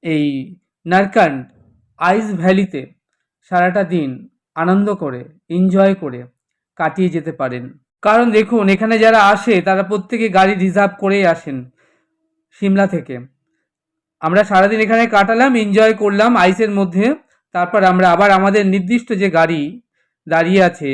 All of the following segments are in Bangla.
এই নারকান আইস ভ্যালিতে সারাটা দিন আনন্দ করে এনজয় করে কাটিয়ে যেতে পারেন। কারণ দেখুন, এখানে যারা আসে তারা প্রত্যেকে গাড়ি রিজার্ভ করেই আসেন সিমলা থেকে। আমরা সারাদিন এখানে কাটালাম, এনজয় করলাম আইসের মধ্যে। তারপর আমরা আবার আমাদের নির্দিষ্ট যে গাড়ি দাঁড়িয়ে আছে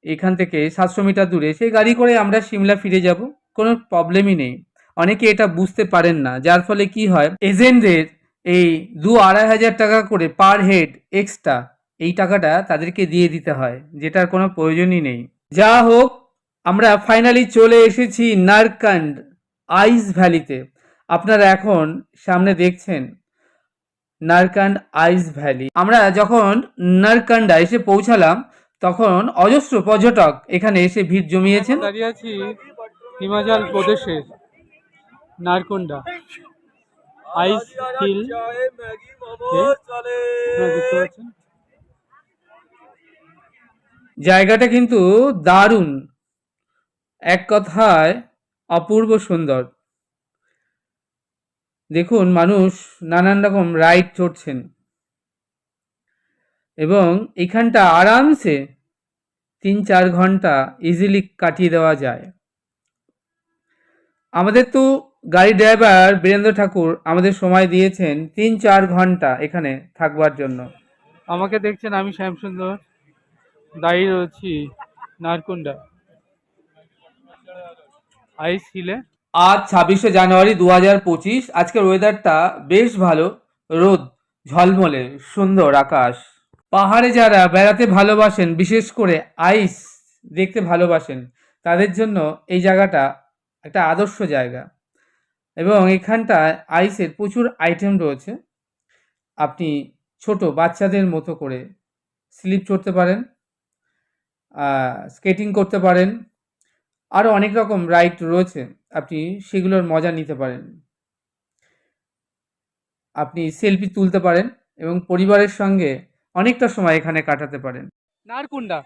এখান থেকে 700 মিটার দূরে, সেই গাড়ি করে আমরা সিমলা ফিরে যাব। কোনো প্রবলেমই নেই। অনেকে এটা বুঝতে পারেন না, যার ফলে কি হয়, এজেন্টদের এই 2-2.5 হাজার টাকা করে পার হেড এক্সট্রা এই টাকাটা তাদেরকে দিয়ে দিতে হয়, যেটার কোনো প্রয়োজনই নেই। যা হোক, আমরা ফাইনালি চলে এসেছি নারকান্ড আইস ভ্যালিতে। আপনারা এখন সামনে দেখছেন নারকান্ড আইস ভ্যালি। আমরা যখন নারকান্ডা এসে পৌঁছালাম তখন অজস্র পর্যটক এখানে এসে ভিড় জমিয়েছেন। দাঁড়িয়ে আছি হিমাচল প্রদেশের নারকুন্ডা আইস হিল। জায়গাটা কিন্তু দারুণ, এক কথায় অপূর্ব সুন্দর। দেখুন, মানুষ নানান রকম রাইড চড়ছেন এবং এখানটা আরামসে 3-4 ঘন্টা ইজিলি কাটিয়ে দেওয়া যায়। আমাদের তো গাড়ি ড্রাইভার বীরেন্দ্র ঠাকুর আমাদের সময় দিয়েছেন 3-4 ঘন্টা এখানে থাকবার জন্য। আমাকে দেখছেন, আমি শ্যামসুন্দর দাঁড়িয়ে রয়েছি নারকুন্ডা আইস হিলে। আজ 26শে জানুয়ারি 2025। আজকের ওয়েদারটা বেশ ভালো, রোদ ঝলমলে, সুন্দর আকাশ। পাহাড়ে যারা বেড়াতে ভালোবাসেন, বিশেষ করে আইস দেখতে ভালোবাসেন, তাদের জন্য এই জায়গাটা একটা আদর্শ জায়গা। এবং এখানটায় আইসের প্রচুর আইটেম রয়েছে। আপনি ছোট বাচ্চাদের মতো করে স্লিপ চড়তে পারেন, স্কেটিং করতে পারেন, আরও অনেক রকম রাইড রয়েছে, আপনি সেগুলোর মজা নিতে পারেন। আপনি সেলফি তুলতে পারেন এবং পরিবারের সঙ্গে অনেকটা সময় এখানে কাটাতে পারেন। নারকুন্ডা,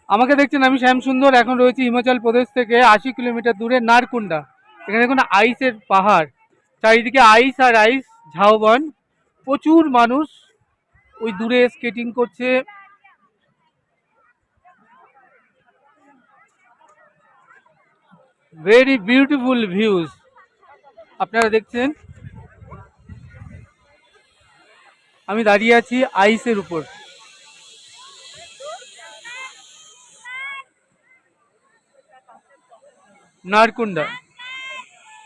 আমাকে দেখছেন, আমি শ্যামসুন্দর। এখন রয়েছি হিমাচল প্রদেশ থেকে 80 কিলোমিটার দূরে নারকুন্ডা। এখানে দেখুন আইসের পাহাড়, চারিদিকে আইস আর আইস, ঝাউবন। প্রচুর মানুষ ওই দূরে স্কেটিং করছে। ভেরি বিউটিফুল ভিউজ আপনারা দেখছেন। আমি দাঁড়িয়ে আছি আইসের উপর। নারকুন্ডা।